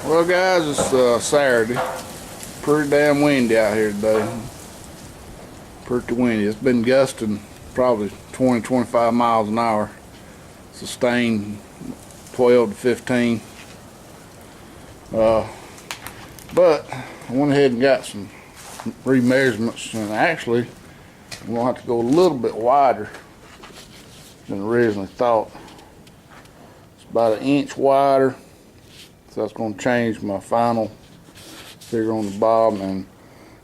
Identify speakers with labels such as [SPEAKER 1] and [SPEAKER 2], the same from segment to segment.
[SPEAKER 1] Well guys, it's Saturday. Pretty damn windy out here today. Pretty windy. It's been gusting probably 20-25 miles an hour. Sustained 12 to 15. But I went ahead and got some remeasurements, and actually I'm going to have to go a little bit wider than originally thought. It's about 1 inch wider. So that's going to change my final figure on the bottom, and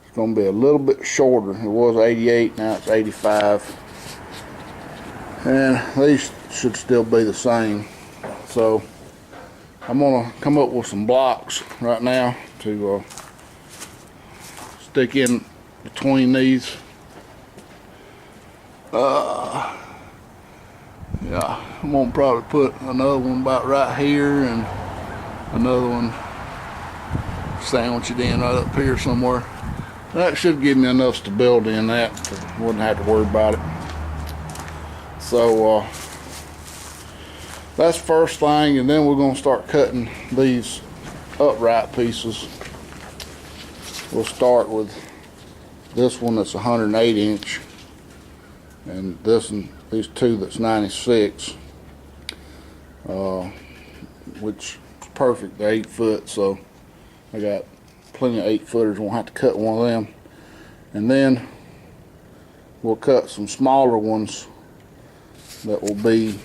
[SPEAKER 1] it's going to be a little bit shorter. It was 88, now it's 85. And these should still be the same. So I'm going to come up with some blocks right now to stick in between these. Yeah, I'm going to probably put another one about right here and another one sandwiched in right up here somewhere. That should give me enough stability in that, wouldn't have to worry about it. So that's the first thing, and then we're going to start cutting these upright pieces. We'll start with this one that's 108 inch, and these two that's 96, which perfect. They're 8 foot, so I got plenty of 8 footers. Won't have to cut one of them. And then we'll cut some smaller ones that will be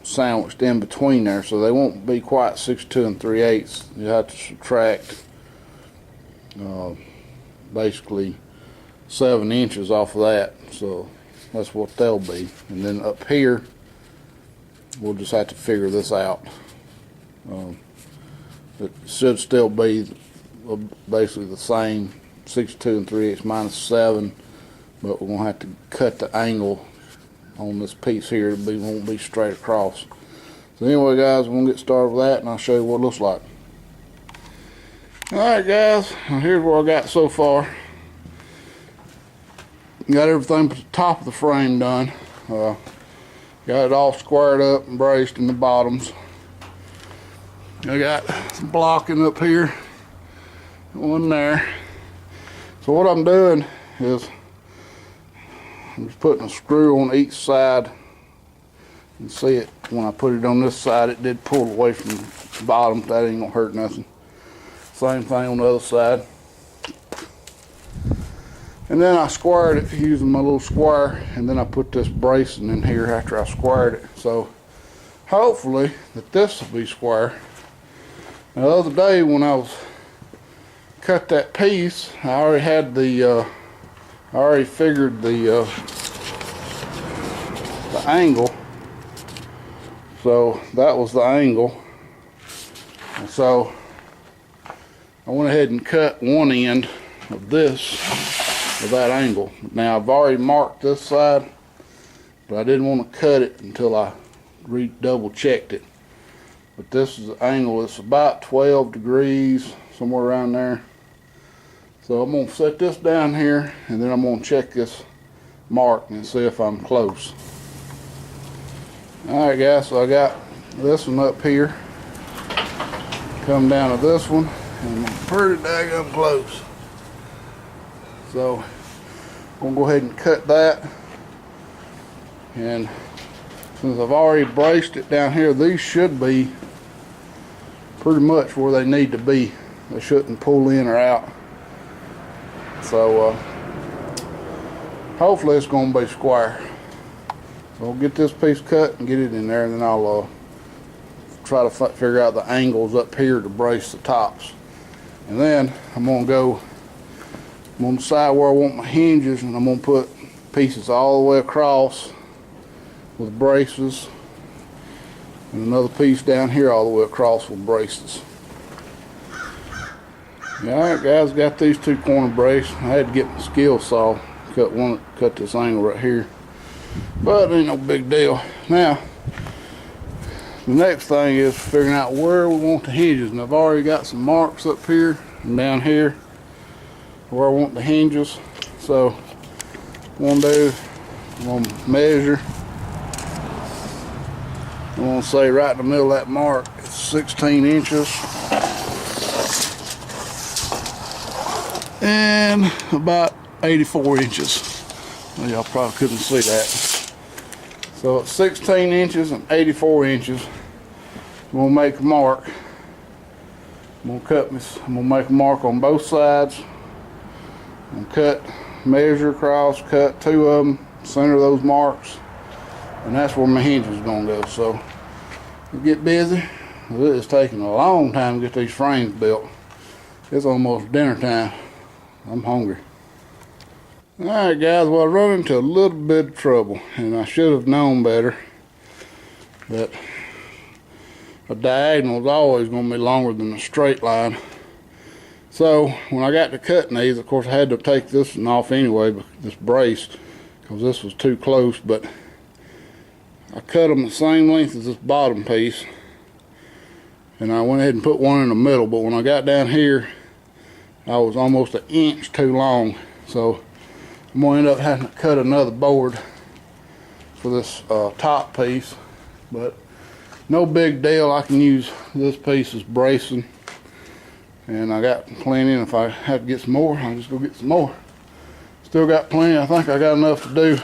[SPEAKER 1] sandwiched in between there, so they won't be quite 62 3/8. You have to subtract basically 7 inches off of that, so that's what they'll be. And then up here we'll just have to figure this out. It should still be basically the same, 62 3/8 minus 7, but we're gonna have to cut the angle on this piece here. It won't be straight across. So anyway guys, we're gonna get started with that, and I'll show you what it looks like. Alright guys, here's what I got so far. Got everything but the top of the frame done. Got it all squared up and braced in the bottoms. I got some blocking up here, one there. So what I'm doing is I'm just putting a screw on each side. You can see it when I put it on this side, it did pull away from the bottom. That ain't gonna hurt nothing. Same thing on the other side. And then I squared it using my little square, and then I put this bracing in here after I squared it. So hopefully that this will be square. Now the other day when I was cut that piece, I already had I already figured the angle. So that was the angle. And so I went ahead and cut one end of this of that angle. Now I've already marked this side, but I didn't want to cut it until I double checked it. But this is the angle. It's about 12 degrees, somewhere around there. So I'm going to set this down here, and then I'm going to check this mark and see if I'm close. Alright guys, so I got this one up here, come down to this one, and I'm pretty daggone close. So I'm going to go ahead and cut that. And since I've already braced it down here, these should be pretty much where they need to be. They shouldn't pull in or out. So hopefully it's going to be square. So I'll get this piece cut and get it in there, and then I'll try to figure out the angles up here to brace the tops. And then I'm going to decide where I want my hinges, and I'm going to put pieces all the way across with braces, and another piece down here all the way across with braces. Alright guys, got these two corner braces. I had to get my skill saw, cut this angle right here, but it ain't no big deal. Now the next thing is figuring out where we want the hinges, and I've already got some marks up here and down here where I want the hinges. So what I'm going to do, I'm going to measure I want to say right in the middle of that mark, it's 16 inches. And about 84 inches. Well, y'all probably couldn't see that. So it's 16 inches and 84 inches. I'm gonna make a mark. I'm gonna make a mark on both sides. I'm gonna measure across, cut 2 of them, center those marks, and that's where my hinge is gonna go. So we'll get busy. It is taking a long time to get these frames built. It's almost dinner time. I'm hungry. Alright guys, well I run into a little bit of trouble, and I should have known better. But a diagonal is always going to be longer than a straight line. So when I got to cutting these, of course I had to take this one off anyway, this brace, because this was too close, but I cut them the same length as this bottom piece, and I went ahead and put one in the middle. But when I got down here, I was almost an inch too long, so I'm going to end up having to cut another board for this top piece. But no big deal, I can use this piece as bracing, and I got plenty, and if I have to get some more, I'll just go get some more. Still got plenty. I think I got enough to do.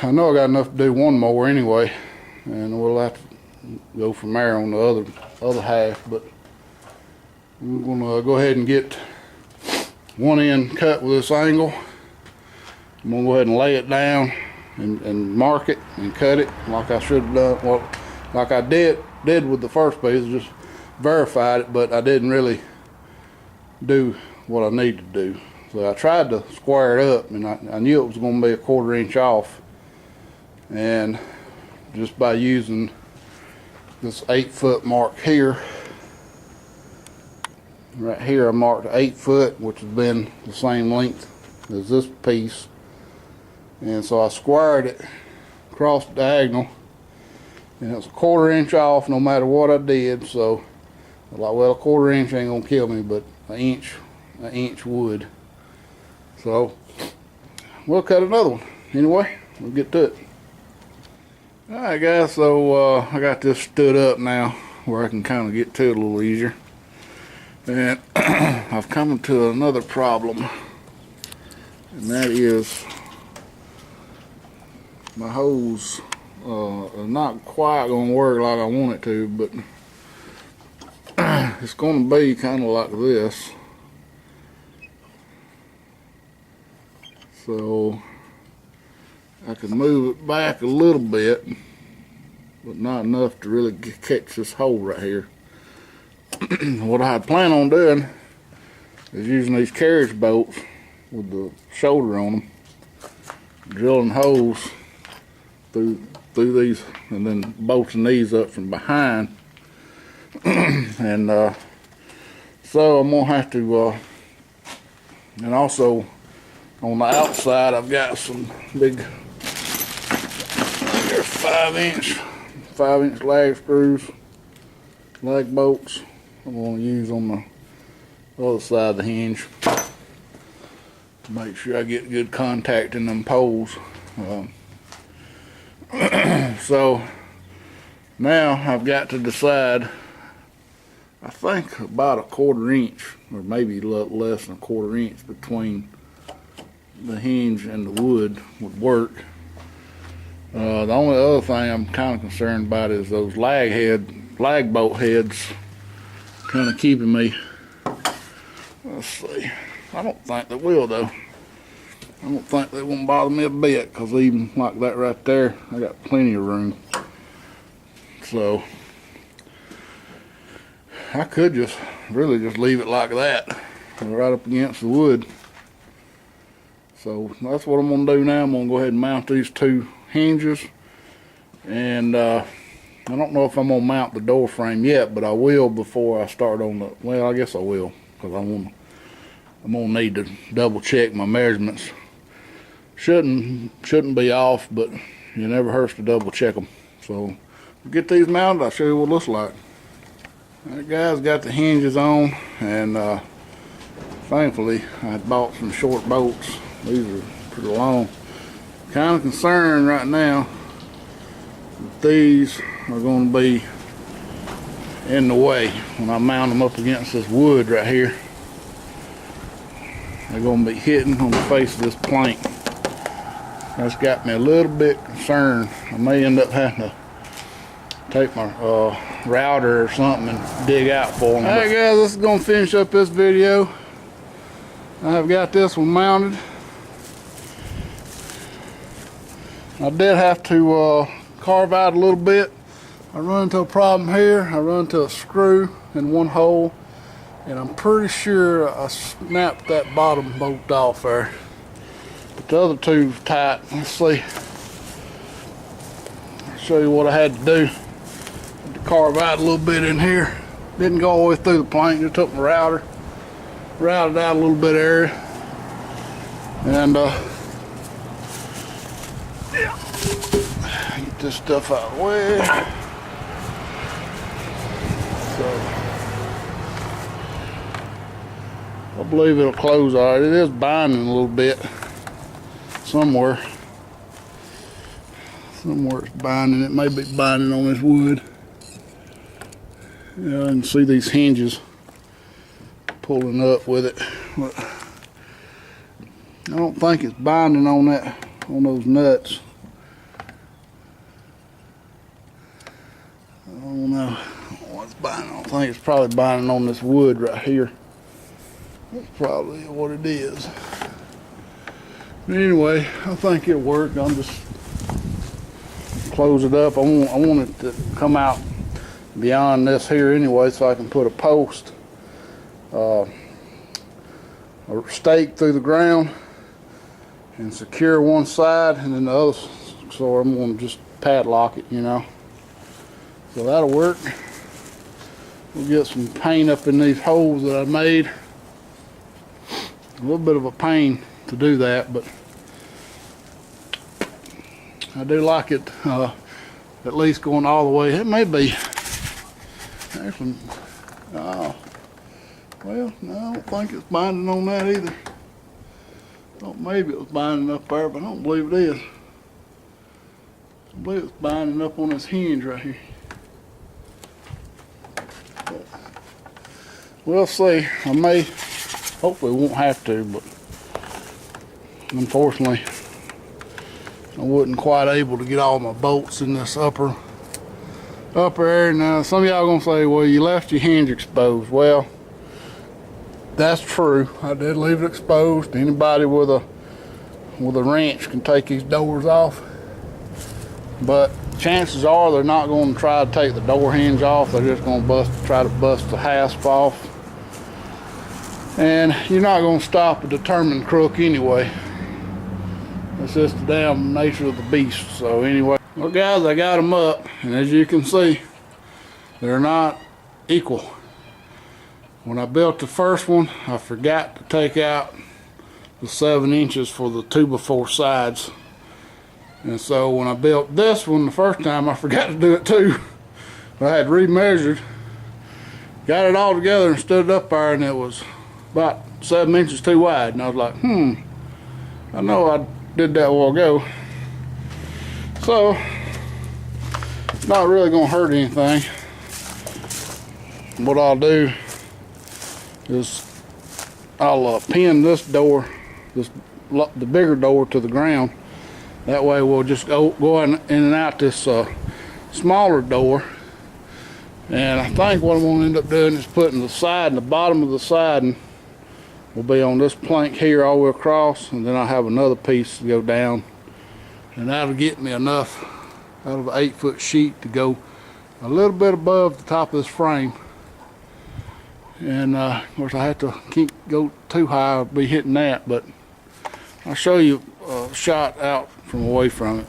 [SPEAKER 1] I know I got enough to do one more anyway, and we'll have to go from there on the other half. But we're gonna go ahead and get one end cut with this angle. I'm gonna go ahead and lay it down and mark it and cut it like I should have done. Well, like I did with the first piece, just verified it, but I didn't really do what I need to do. So I tried to square it up, and I knew it was going to be a 1/4 inch off, and just by using this 8-foot mark here, right here I marked 8 foot, which has been the same length as this piece, and so I squared it across the diagonal, and it was a 1/4 inch off no matter what I did. So I was like, well, a 1/4 inch ain't gonna kill me, but an inch would. So we'll cut another one. Anyway, we'll get to it. Alright guys, so I got this stood up now where I can kind of get to it a little easier. And I've come to another problem, and that is my hose is not quite going to work like I want it to, but it's going to be kind of like this. So I can move it back a little bit, but not enough to really catch this hole right here. What I had planned on doing is using these carriage bolts with the shoulder on them, drilling holes through these, and then bolting these up from behind. And so I'm gonna have to, and also on the outside I've got some big 5-inch lag screws, lag bolts. I'm going to use on the other side of the hinge. Make sure I get good contact in them poles. So now I've got to decide. I think about a 1/4 inch, or maybe a little less than a 1/4 inch between the hinge and the wood would work. The only other thing I'm kind of concerned about is those lag bolt heads kind of keeping me. Let's see. I don't think they will though. I don't think they won't bother me a bit, because even like that right there, I got plenty of room. So I could just really just leave it like that, right up against the wood. So that's what I'm gonna do now. I'm gonna go ahead and mount these 2 hinges, and I don't know if I'm gonna mount the door frame yet, but I will before I start on the, well, I guess I will, because I'm gonna need to double check my measurements. Shouldn't be off, but it never hurts to double check them. So we'll get these mounted. I'll show you what it looks like. Alright guys, got the hinges on, and thankfully I bought some short bolts. These are pretty long. Kind of concerned right now These are going to be in the way when I mount them up against this wood right here. They're going to be hitting on the face of this plank. That's got me a little bit concerned. I may end up having to take my router or something and dig out for them. Alright guys, this is going to finish up this video. I've got this one mounted. I did have to carve out a little bit. I run into a problem here. I run into a screw in one hole, and I'm pretty sure I snapped that bottom bolt off there. But the other two's tight. Let's see. I'll show you what I had to do. Had to carve out a little bit in here. Didn't go all the way through the plank. Just took my router, routed out a little bit of area, and get this stuff out of the way. So I believe it'll close all right. It is binding a little bit somewhere. Somewhere it's binding. It may be binding on this wood. Yeah, I can see these hinges pulling up with it. But I don't think it's binding on that, on those nuts. I don't know what's binding. I don't think it's probably binding on this wood right here. That's probably what it is. But anyway, I think it'll work. I'll just close it up. I want it to come out beyond this here anyway, so I can put a post, a stake through the ground and secure one side, and then the other, so I'm going to just padlock it, you know. So that'll work. We'll get some paint up in these holes that I made. A little bit of a pain to do that, but I do like it at least going all the way. It may be actually, well, no, I don't think it's binding on that either. Thought maybe it was binding up there, but I don't believe it is. I believe it's binding up on this hinge right here. But we'll see. I may, hopefully won't have to, but unfortunately I wasn't quite able to get all my bolts in this upper area. Now some of y'all gonna say, well, you left your hinge exposed. Well, that's true. I did leave it exposed. Anybody with a wrench can take these doors off, but chances are they're not going to try to take the door hinge off. They're just going to try to bust the hasp off, and you're not going to stop a determined crook anyway. It's just the damn nature of the beast. So anyway, well guys, I got them up, and as you can see, they're not equal. When I built the first one, I forgot to take out the 7 inches for the 2x4 sides. And so when I built this one the first time, I forgot to do it too. But I had remeasured, got it all together and stood it up there, and it was about 7 inches too wide. And I was like, I know I did that a while ago. So, it's not really gonna hurt anything. What I'll do is I'll pin this door, the bigger door, to the ground. That way we'll just go in and out this smaller door. And I think what I'm going to end up doing is putting the side and the bottom of the siding will be on this plank here all the way across, and then I'll have another piece to go down, and that'll get me enough out of an 8-foot sheet to go a little bit above the top of this frame. And of course I have to go too high, I'll be hitting that, but I'll show you a shot out from away from it.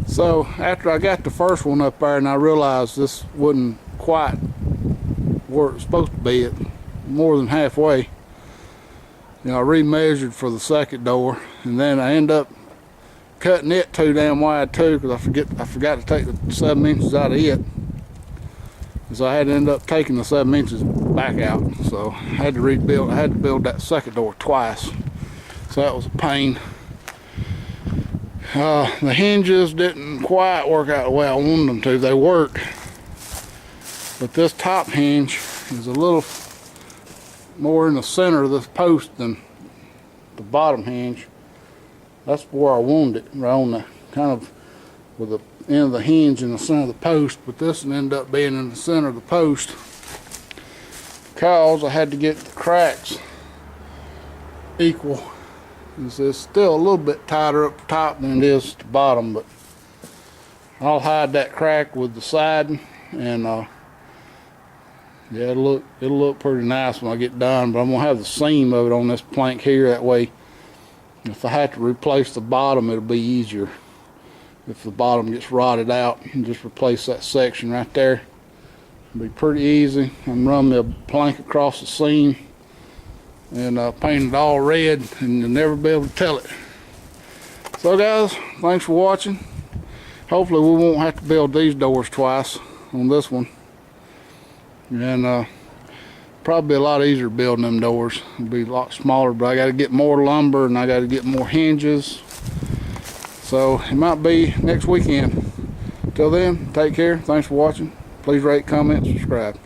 [SPEAKER 1] So after I got the first one up there and I realized this wasn't quite where it was supposed to be, at more than halfway, you know, I remeasured for the second door, and then I end up cutting it too damn wide too, because I forgot to take the 7 inches out of it. And so I had to end up taking the 7 inches back out. So I had to build that second door twice. So that was a pain. The hinges didn't quite work out the way I wanted them to. They worked, but this top hinge is a little more in the center of this post than the bottom hinge. That's where I wanted it, right on the kind of with the end of the hinge in the center of the post, but this will end up being in the center of the post because I had to get the cracks equal. It's still a little bit tighter up top than it is at the bottom, but I'll hide that crack with the siding, and yeah, it'll look pretty nice when I get done. But I'm gonna have the seam of it on this plank here. That way, if I have to replace the bottom, it'll be easier. If the bottom gets rotted out, and just replace that section right there. It'll be pretty easy. I'm running the plank across the seam and paint it all red, and you'll never be able to tell it. So guys, thanks for watching. Hopefully we won't have to build these doors twice on this one, and probably a lot easier building them doors. It'll be a lot smaller, but I got to get more lumber and I got to get more hinges, so it might be next weekend. Till then, take care. Thanks for watching. Please rate, comment, subscribe.